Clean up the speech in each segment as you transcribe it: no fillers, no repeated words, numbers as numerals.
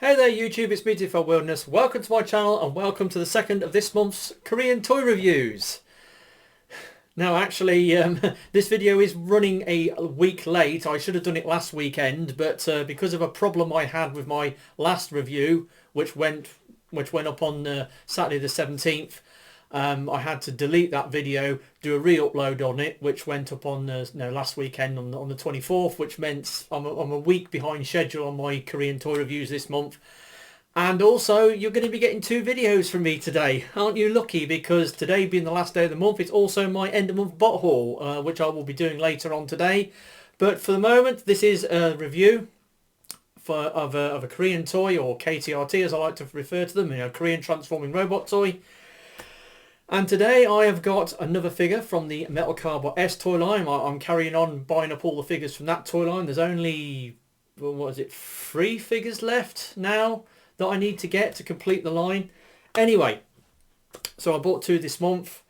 Hey there YouTube, it's Beautiful Wilderness. Welcome to my channel and welcome to the second of this month's Korean toy reviews. Now actually this video is running a week late. I should have done it last weekend, but because of a problem I had with my last review, which went up on Saturday the 17th, I had to delete that video, do a re-upload on it, which went up on last weekend on the 24th, which meant I'm a week behind schedule on my Korean toy reviews this month. And also, you're going to be getting two videos from me today. Aren't you lucky? Because today being the last day of the month, it's also my end of month bot haul, which I will be doing later on today. But for the moment, this is a review of a Korean toy, or KTRT as I like to refer to them, Korean transforming robot toy. And today I have got another figure from the Metal Cardbot S toy line. I'm carrying on buying up all the figures from that toy line. There's only, what is it, 3 figures left now that I need to get to complete the line. Anyway, so I bought 2 this month.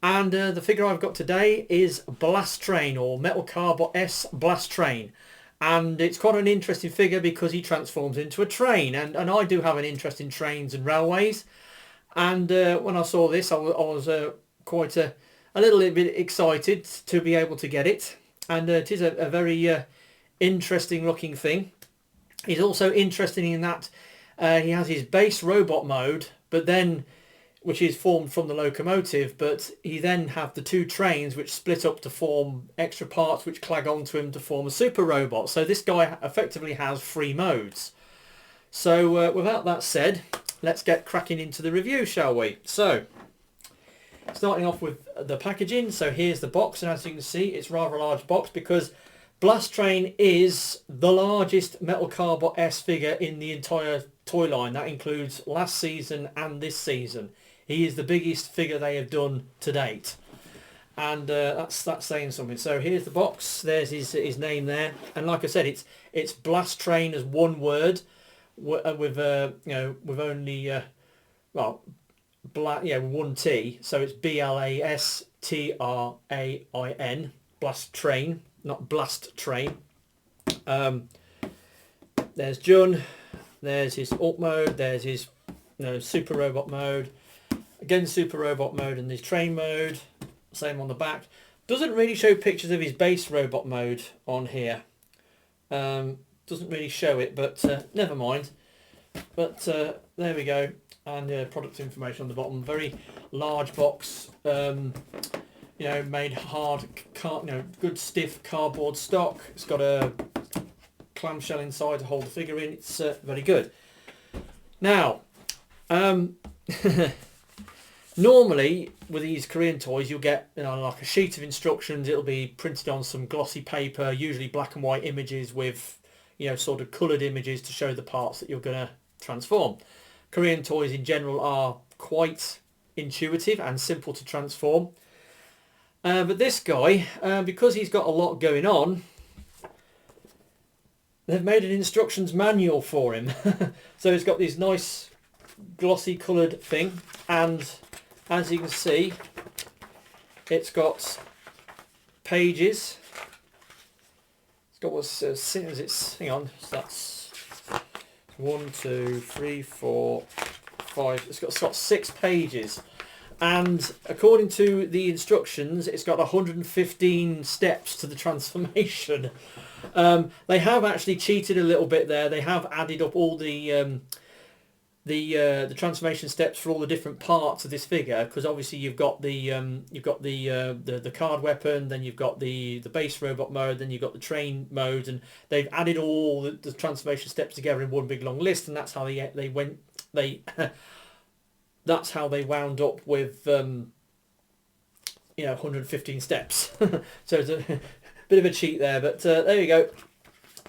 And the figure I've got today is Blastrain, or Metal Cardbot S Blastrain. And it's quite an interesting figure because he transforms into a train. And I do have an interest in trains and railways. And when I saw this, I was quite a little bit excited to be able to get it. And it is a very interesting looking thing. He's also interesting in that he has his base robot mode, but then, which is formed from the locomotive, but he then have the 2 trains which split up to form extra parts which clag onto him to form a super robot. So this guy effectively has 3 modes. So without that said, let's get cracking into the review, shall we? So, starting off with the packaging. So here's the box, and as you can see, it's rather a large box because Blastrain is the largest Metal Cardbot S figure in the entire toy line. That includes last season and this season. He is the biggest figure they have done to date. And that's saying something. So here's the box. There's his name there. And like I said, it's Blastrain as one word, with only one T, so it's Blastrain, Blastrain, not Blast Train. There's Jun, there's his alt mode, there's his super robot mode, again super robot mode, and his train mode, same on the back. Doesn't really show pictures of his base robot mode on here. Doesn't really show it, but never mind. But there we go, and product information on the bottom. Very large box, made hard, good stiff cardboard stock. It's got a clamshell inside to hold the figure in. It's very good. Now, normally with these Korean toys, you'll get like a sheet of instructions. It'll be printed on some glossy paper, usually black and white images with sort of coloured images to show the parts that you're going to transform. Korean toys in general are quite intuitive and simple to transform. But this guy, because he's got a lot going on, they've made an instructions manual for him. So he's got this nice glossy coloured thing, and as you can see, it's got pages. Got what's hang on, so that's 1, 2, 3, 4, 5. It's got 6 pages, and according to the instructions, it's got 115 steps to the transformation. They have actually cheated a little bit there. They have added up all the transformation steps for all the different parts of this figure, because obviously you've got the card weapon, then you've got the base robot mode, then you've got the train modes, and they've added all the transformation steps together in one big long list, and that's how that's how they wound up with 115 steps. So it's a bit of a cheat there, but there you go.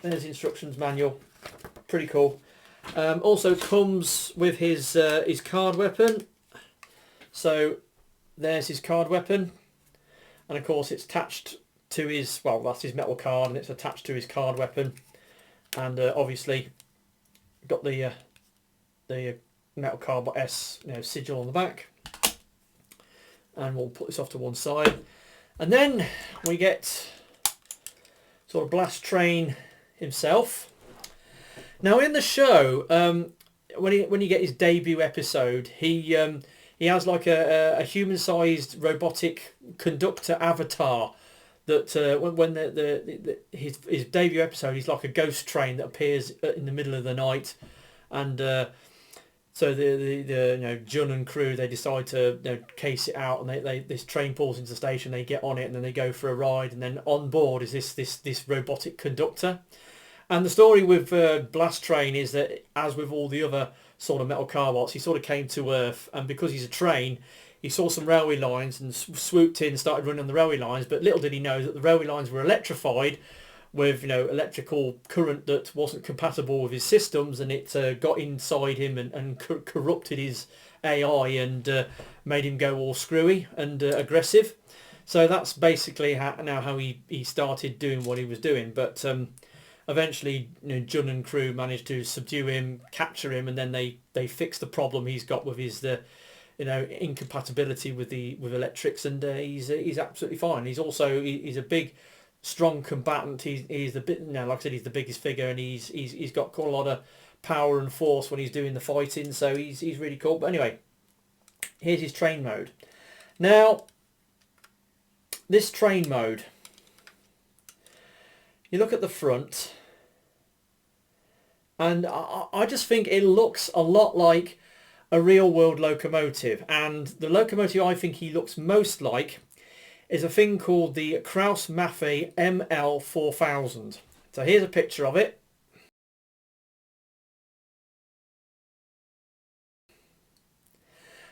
There's the instructions manual. Pretty cool. Also comes with his card weapon. So there's his card weapon, and of course it's attached to his, that's his metal card, and it's attached to his card weapon, and obviously got the Metal Cardbot S sigil on the back. And we'll put this off to one side, and then we get sort of Blastrain himself. Now in the show, when you get his debut episode, he has like a human-sized robotic conductor avatar that when his debut episode, he's like a ghost train that appears in the middle of the night, and so the Jun and crew, they decide to case it out, and this train pulls into the station, they get on it, and then they go for a ride, and then on board is this robotic conductor. And the story with Blastrain is that, as with all the other sort of metal Carbots, he sort of came to Earth, and because he's a train, he saw some railway lines and swooped in and started running on the railway lines. But little did he know that the railway lines were electrified with electrical current that wasn't compatible with his systems, and it got inside him and corrupted his AI and made him go all screwy and aggressive. So that's basically how he started doing what he was doing. But eventually, Jun and crew managed to subdue him, capture him, and then they fix the problem he's got with his incompatibility with electrics, and he's absolutely fine. He's a big, strong combatant. He's the bit, like I said, he's the biggest figure, and he's got quite a lot of power and force when he's doing the fighting. So he's really cool. But anyway, here's his train mode. Now, this train mode, you look at the front, and I just think it looks a lot like a real world locomotive. And the locomotive I think he looks most like is a thing called the Krauss Maffei ML4000. So here's a picture of it.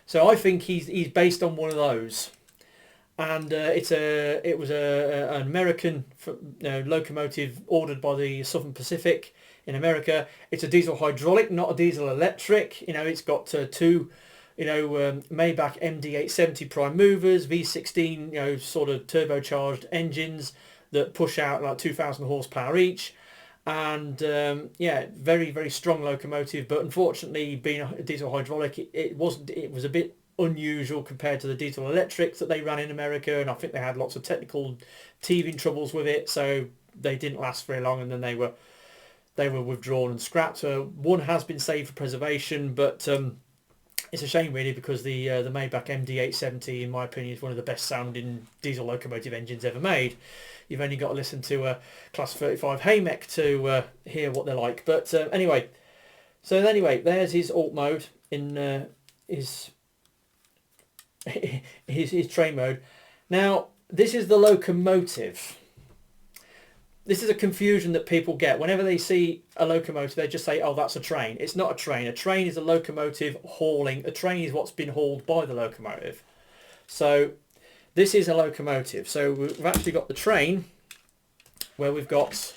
So I think he's based on one of those. And it was an American locomotive ordered by the Southern Pacific in America. It's a diesel hydraulic, not a diesel electric. It's got two Maybach MD870 prime movers, V16 sort of turbocharged engines that push out like 2,000 horsepower each. And very, very strong locomotive. But unfortunately, being a diesel hydraulic, it was a bit unusual compared to the diesel electrics that they ran in America, and I think they had lots of technical teething troubles with it, so they didn't last very long, and then they were withdrawn and scrapped. One has been saved for preservation, but it's a shame really, because the Maybach MD870, in my opinion, is one of the best sounding diesel locomotive engines ever made. You've only got to listen to a Class 35 Haymek to hear what they're like. But anyway, there's his alt mode in his train mode. Now, this is the locomotive. This is a confusion that people get. Whenever they see a locomotive, they just say, oh, that's a train. It's not a train. A train is a locomotive hauling. A train is what's been hauled by the locomotive. So this is a locomotive. So we've actually got the train where we've got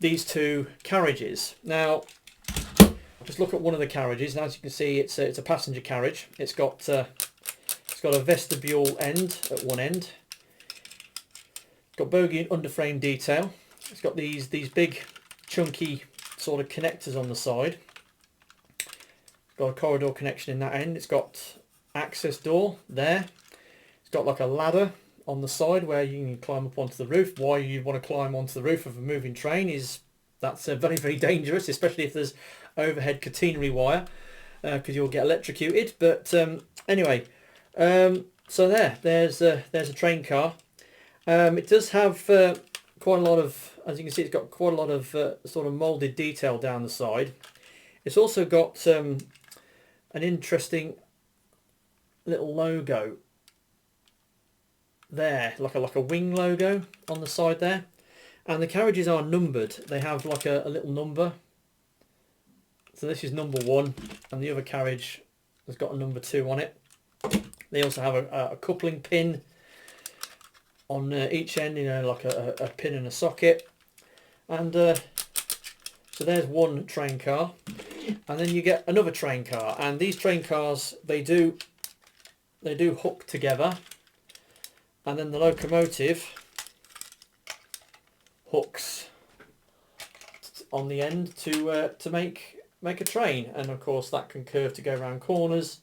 these two carriages. Now, just look at one of the carriages, and as you can see, it's a passenger carriage. It's got a vestibule end at one end. It's got bogie and underframe detail. It's got these big chunky sort of connectors on the side. Got a corridor connection in that end. It's got access door there. It's got like a ladder on the side where you can climb up onto the roof. Why you want to climb onto the roof of a moving train is that's very, very dangerous, especially if there's overhead catenary wire, because you'll get electrocuted. But anyway, so there's a train car. It does have quite a lot of, as you can see, it's got quite a lot of sort of moulded detail down the side. It's also got an interesting little logo there, like a wing logo on the side there. And the carriages are numbered. They have like a little number. So this is number 1, and the other carriage has got a number 2 on it. They also have a coupling pin on each end, like a pin and a socket. And so there's one train car, and then you get another train car. And these train cars, they do hook together, and then the locomotive hooks on the end to make a train, and of course that can curve to go around corners.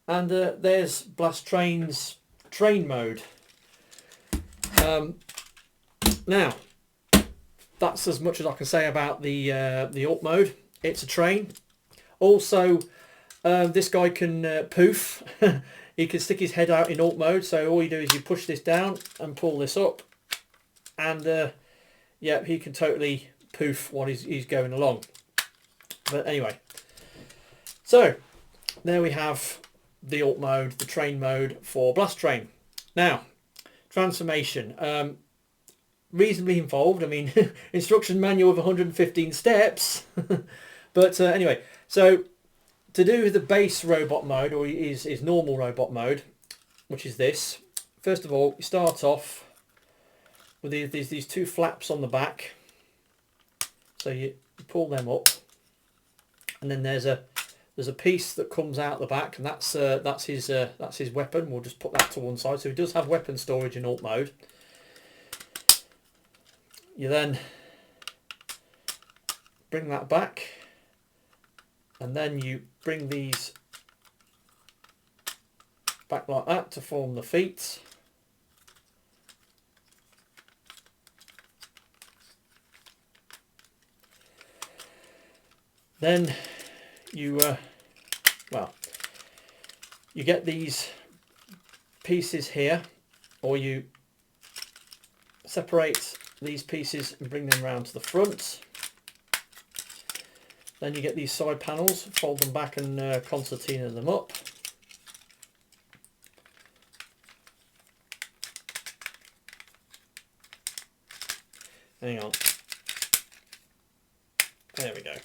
And there's Blastrain's train mode. Now, that's as much as I can say about the alt mode. It's a train. Also, this guy can poof. He can stick his head out in alt mode, so all you do is you push this down and pull this up, and yeah, he can totally poof while he's going along. But anyway, so there we have the alt mode, the train mode for Blastrain. Now, transformation. Reasonably involved. I mean, instruction manual of 115 steps. But anyway, so to do the base robot mode, or is normal robot mode, which is this. First of all, you start off with these two flaps on the back. So you pull them up, and then there's a piece that comes out the back, and that's his weapon. We'll just put that to one side. So he does have weapon storage in alt mode. You then bring that back, and then you bring these back like that to form the feet. Then you you get these pieces here, or you separate these pieces and bring them round to the front. Then you get these side panels, fold them back and concertina them up. Hang on. There we go.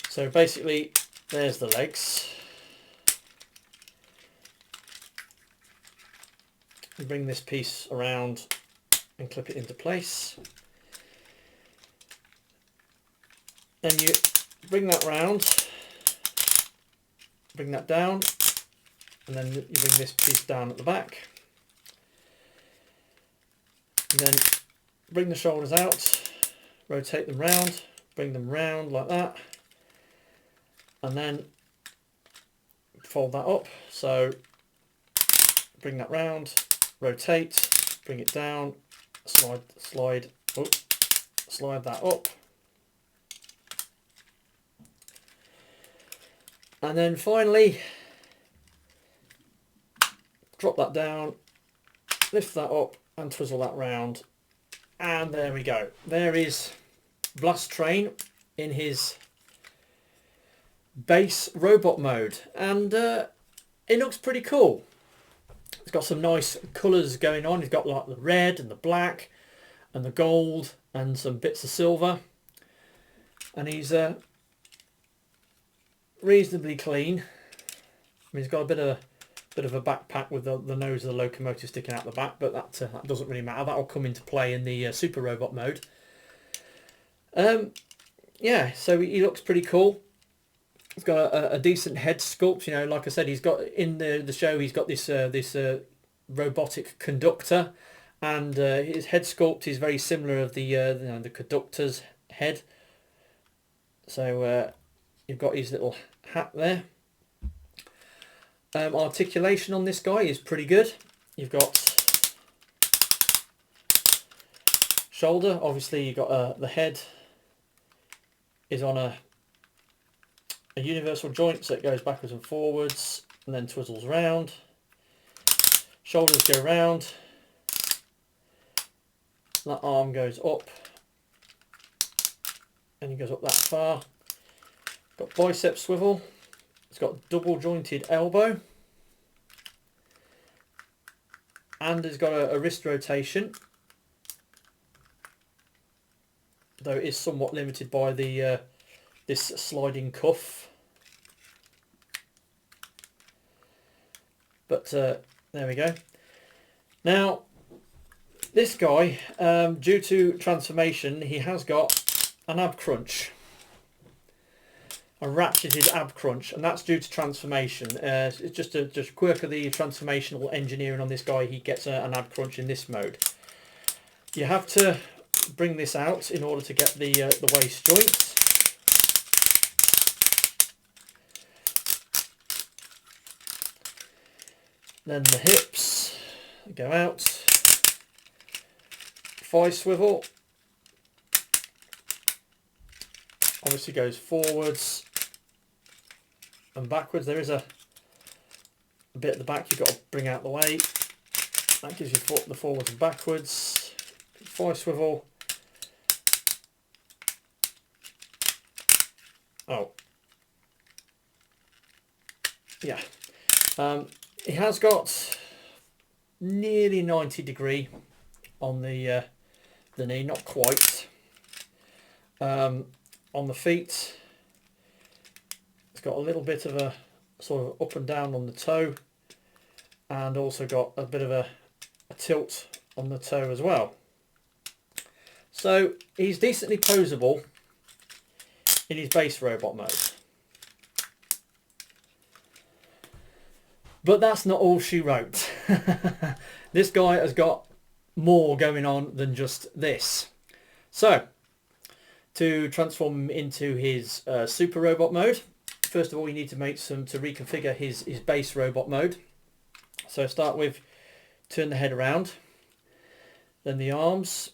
So basically, there's the legs. And bring this piece around and clip it into place. Then you bring that round, bring that down, and then you bring this piece down at the back. And then bring the shoulders out, rotate them round, bring them round like that, and then fold that up. So bring that round, rotate, bring it down, slide that up, and then finally drop that down, lift that up and twizzle that round, and there we go. There is Blastrain in his base robot mode, and it looks pretty cool. It's got some nice colours going on. He's got like the red and the black and the gold and some bits of silver, and he's reasonably clean. I mean, he's got a bit of a backpack with the nose of the locomotive sticking out the back, but that doesn't really matter. That will come into play in the super robot mode. Yeah, so he looks pretty cool. He's got a decent head sculpt. You know, like I said, he's got in the show. He's got this robotic conductor, and his head sculpt is very similar of the conductor's head. So you've got his little hat there. Articulation on this guy is pretty good. You've got shoulder. Obviously, you've got the head is on a universal joint, so it goes backwards and forwards and then twizzles round. Shoulders go round. That arm goes up and he goes up that far. Got bicep swivel. It's got double jointed elbow, and it's got a wrist rotation, though it is somewhat limited by the this sliding cuff. But there we go. Now this guy, due to transformation, he has got an ab crunch. A ratcheted ab crunch, and that's due to transformation. It's just a quirk of the transformational engineering on this guy. He gets an ab crunch in this mode. You have to bring this out in order to get the waist joint. Then the hips go out. Thigh swivel, obviously goes forwards and backwards. There is a bit at the back you've got to bring out the way. That gives you the forwards and backwards. Four swivel. Oh, yeah. It has got nearly 90 degree on the knee, not quite. On the feet, it's got a little bit of a sort of up and down on the toe, and also got a bit of a tilt on the toe as well. So he's decently poseable in his base robot mode. But that's not all she wrote. This guy has got more going on than just this. So, to transform him into his super robot mode, first of all you need to reconfigure his base robot mode. So start with turn the head around, then the arms,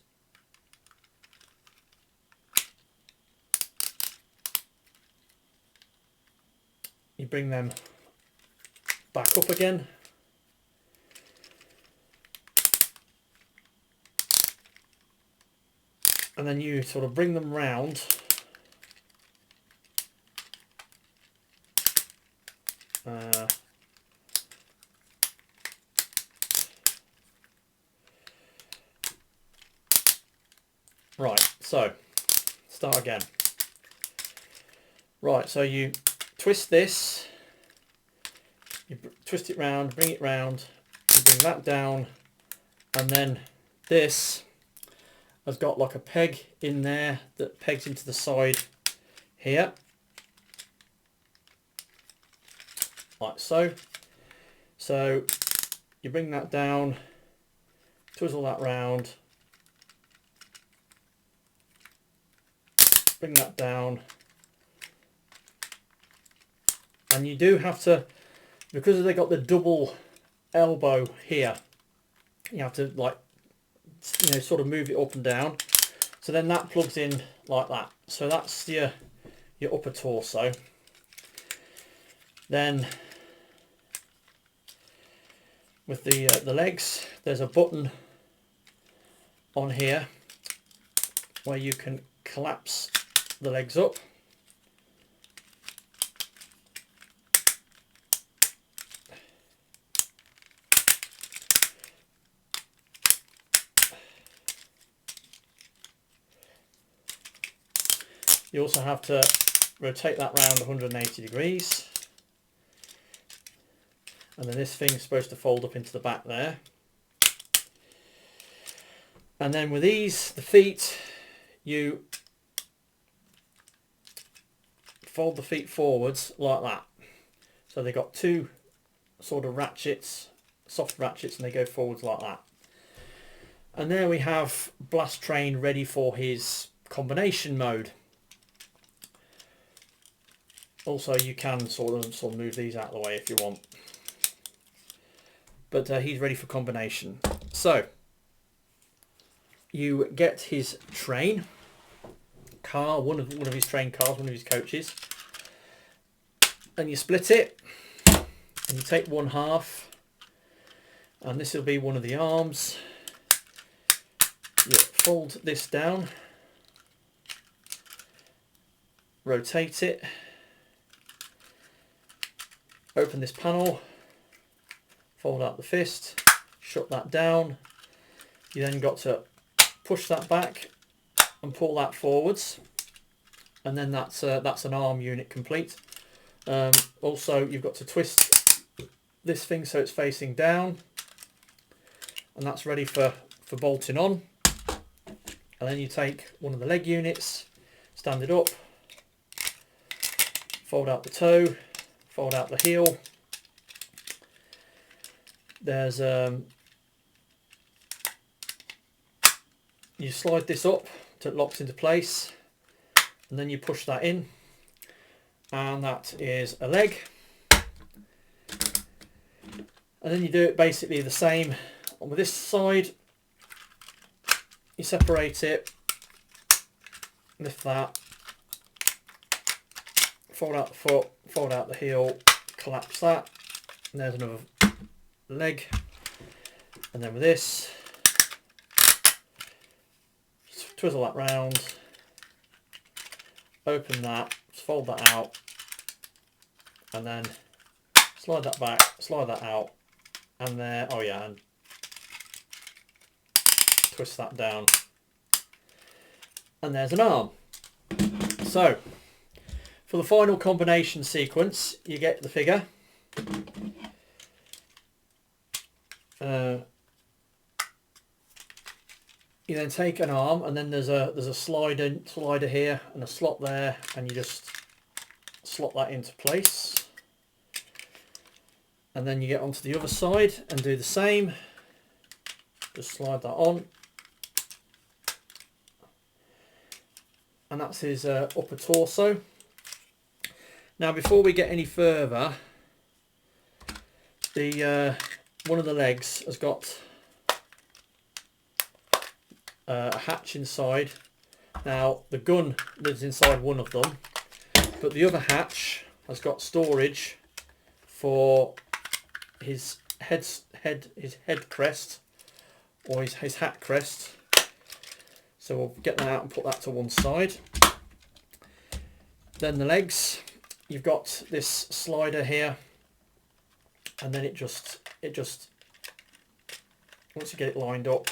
you bring them back up again, and then you sort of bring them round right, so start again. Right, so you twist this, you twist it round, bring it round, you bring that down, and then this has got like a peg in there that pegs into the side here, like so. So you bring that down, twizzle that round, bring that down, and you do have to, because they got the double elbow here, you have to, like, you know, sort of move it up and down. So then that plugs in like that. So that's your upper torso. Then with the legs, there's a button on here where you can collapse the legs up. You also have to rotate that round 180 degrees. And then this thing's supposed to fold up into the back there. And then with these, the feet, you fold the feet forwards like that. So they've got two sort of ratchets, soft ratchets, and they go forwards like that. And there we have Blastrain ready for his combination mode. Also, you can sort of move these out of the way if you want. But he's ready for combination. So, you get his train car, one of his train cars, one of his coaches, and you split it, and you take one half, and this will be one of the arms. You fold this down, rotate it, open this panel, fold out the fist, shut that down. You then got to push that back and pull that forwards, and then that's an arm unit complete. Also, you've got to twist this thing so it's facing down, and that's ready for bolting on. And then you take one of the leg units, stand it up, fold out the toe, fold out the heel. There's you slide this up till it locks into place, and then you push that in, and that is a leg. And then you do it basically the same on this side. You separate it, lift that, fold out the foot, fold out the heel, collapse that, and there's another leg. And then with this, twizzle that round, open that, fold that out, and then slide that back, slide that out, and there, oh yeah, and twist that down. And there's an arm. So, for the final combination sequence, you get the figure. You then take an arm, and then there's a slider here and a slot there, and you just slot that into place. And then you get onto the other side and do the same. Just slide that on. And that's his upper torso. Now, before we get any further, the one of the legs has got a hatch inside. Now, the gun lives inside one of them, but the other hatch has got storage for his head crest, or his hat crest. So we'll get that out and put that to one side. Then the legs, you've got this slider here, and then it just once you get it lined up,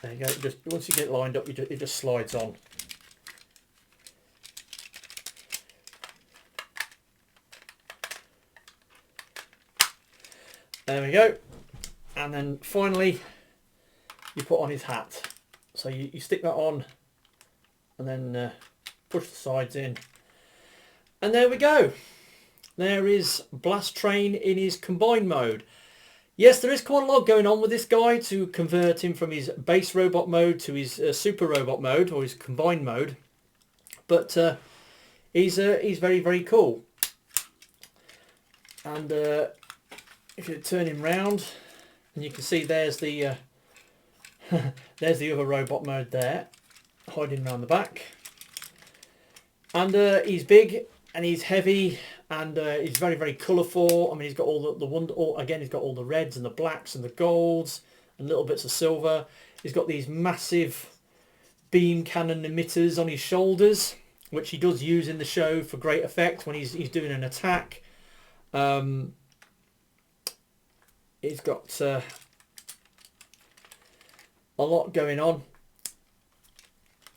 there you go. Just once you get it lined up, it just slides on. There we go. And then finally, you put on his hat. So you stick that on, and then push the sides in, and there we go. There is Blastrain in his combined mode. Yes, there is quite a lot going on with this guy to convert him from his base robot mode to his super robot mode, or his combined mode. But he's very, very cool. And if you turn him round, and you can see there's the there's the other robot mode there, hiding around the back. And he's big and he's heavy. And he's very, very colourful. I mean, he's got all the wonder. Again, he's got all the reds and the blacks and the golds and little bits of silver. He's got these massive beam cannon emitters on his shoulders, which he does use in the show for great effect when he's doing an attack. He's got a lot going on.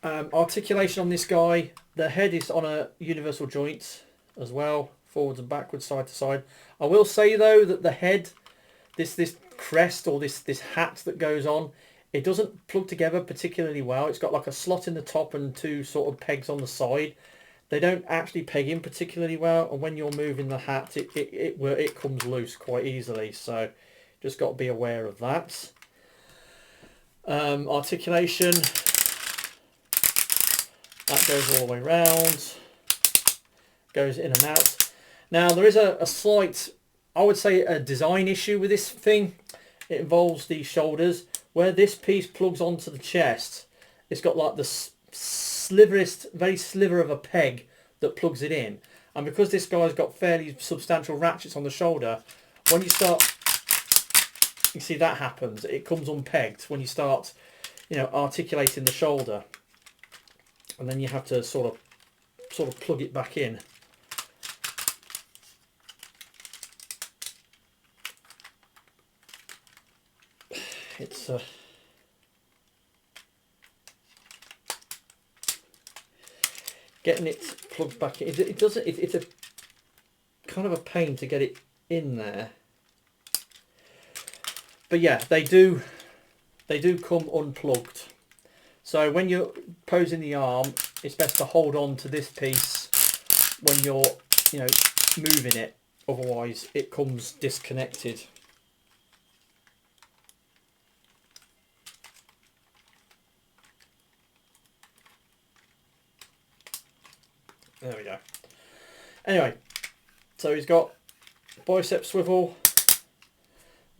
Articulation on this guy. The head is on a universal joint as well, forwards and backwards, side to side. I will say though that the head, this crest or this hat that goes on, it doesn't plug together particularly well. It's got like a slot in the top and two sort of pegs on the side. They don't actually peg in particularly well, and when you're moving the hat, it comes loose quite easily. So just got to be aware of that. Articulation, that goes all the way round. Goes in and out. Now there is a slight, I would say, a design issue with this thing. It involves the shoulders. Where this piece plugs onto the chest, it's got like the very sliver of a peg that plugs it in. And because this guy's got fairly substantial ratchets on the shoulder, when you start, you see that happens. It comes unpegged when you start, articulating the shoulder, and then you have to sort of plug it back in. It's getting it plugged back in. It doesn't. It's a kind of a pain to get it in there. But yeah, they do come unplugged. So when you're posing the arm, it's best to hold on to this piece when you're moving it. Otherwise, it comes disconnected. There we go. Anyway, So he's got bicep swivel,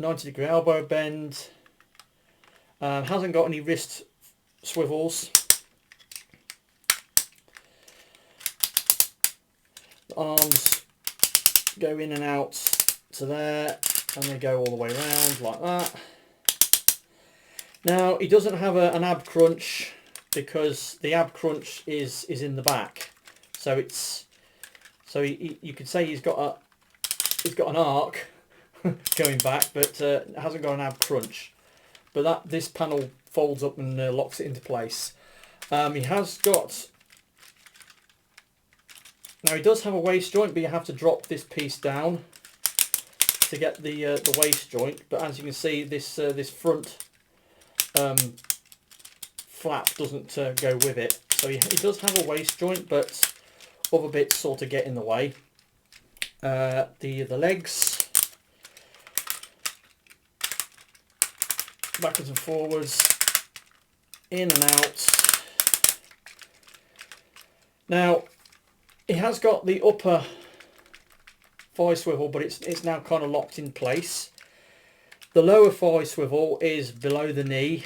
90-degree elbow bend, hasn't got any wrist swivels. The arms go in and out to there, and they go all the way around like that. Now he doesn't have an ab crunch because the ab crunch is in the back, so you could say he's got an arc going back, but hasn't got an ab crunch. But this panel folds up and locks it into place. He has got. Now he does have a waist joint, but you have to drop this piece down to get the waist joint. But as you can see, this front flap doesn't go with it. So he does have a waist joint, but other bits sort of get in the way. The legs, backwards and forwards, in and out. Now it has got the upper thigh swivel, but it's now kind of locked in place. The lower thigh swivel is below the knee,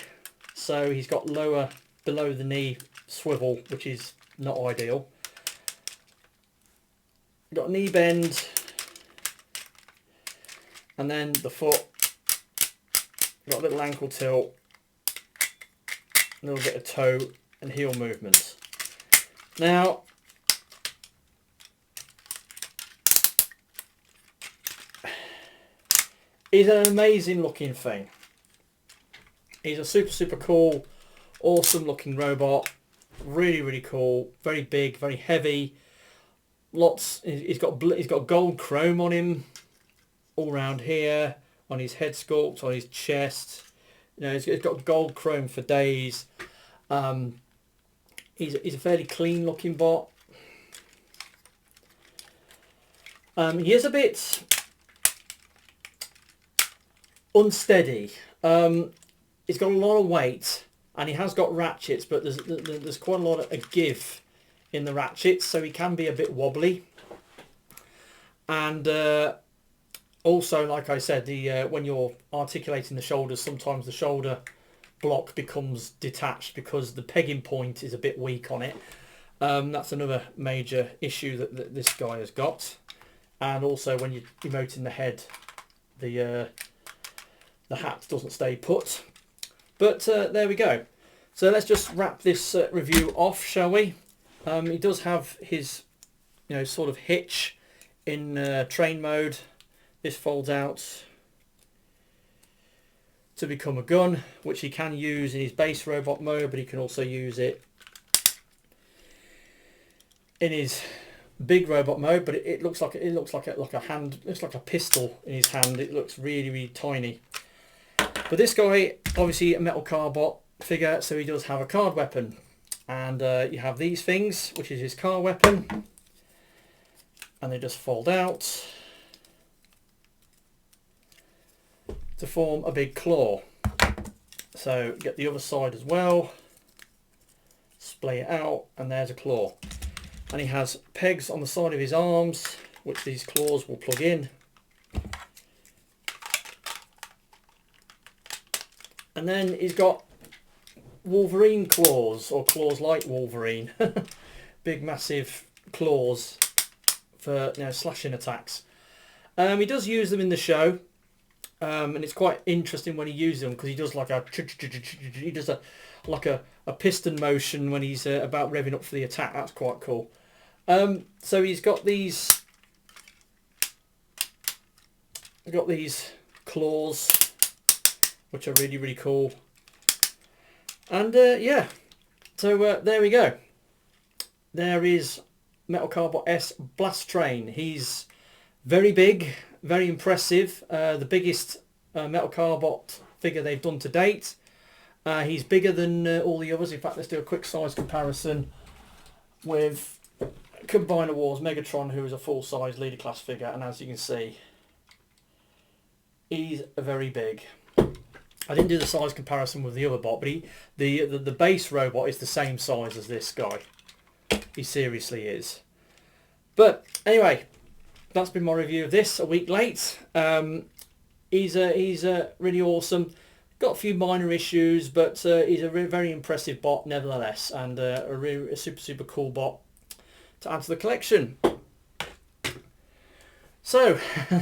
so he's got lower below the knee swivel, which is not ideal. Got a knee bend, and then the foot, got a little ankle tilt, a little bit of toe and heel movement. Now he's an amazing looking thing. He's a super cool, awesome looking robot. Really cool. Very big, very heavy. He's got gold chrome on him all around here, on his head sculpt, on his chest. You know, he's got gold chrome for days. He's a fairly clean looking bot. He is a bit unsteady. He's got a lot of weight, and he has got ratchets, but there's quite a lot of give in the ratchets, so he can be a bit wobbly. And also, like I said, when you're articulating the shoulders, sometimes the shoulder block becomes detached because the pegging point is a bit weak on it. That's another major issue that this guy has got. And also, when you're emoting the head, the hat doesn't stay put. But there we go. So let's just wrap this review off, shall we? He does have his, sort of hitch in train mode. This folds out to become a gun, which he can use in his base robot mode, but he can also use it in his big robot mode. But it looks like a hand, looks like a pistol in his hand. It looks really tiny. But this guy, obviously a metal Cardbot figure, so he does have a card weapon. And you have these things, which is his card weapon. And they just fold out to form a big claw. So get the other side as well. Splay it out, and there's a claw. And he has pegs on the side of his arms, which these claws will plug in. And then he's got Wolverine claws, or claws like Wolverine. Big massive claws for slashing attacks. He does use them in the show, and it's quite interesting when he uses them, because he does like a piston motion when he's about revving up for the attack. That's quite cool. So he's got these claws, which are really cool. And yeah, so there we go. There is Metal Cardbot S Blastrain. He's very big, very impressive. The biggest Metal Cardbot figure they've done to date. He's bigger than all the others. In fact, let's do a quick size comparison with Combiner Wars Megatron, who is a full-size leader class figure, and as you can see, he's very big. I didn't do the size comparison with the other bot, but the base robot is the same size as this guy. He seriously is. But anyway, that's been my review of this, a week late. He's really awesome. Got a few minor issues, but he's a very impressive bot nevertheless, and a super cool bot to add to the collection. So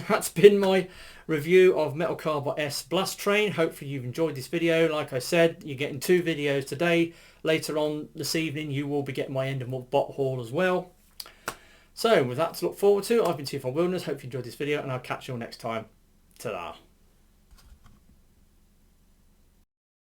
that's been my review of Metal Cardbot S Blastrain. Hopefully you've enjoyed this video. Like I said, you're getting 2 videos today. Later on this evening you will be getting my end of month bot haul as well. So with that to look forward to, I've been TFL Wilderness. Hope you enjoyed this video, and I'll catch you all next time. Ta-da.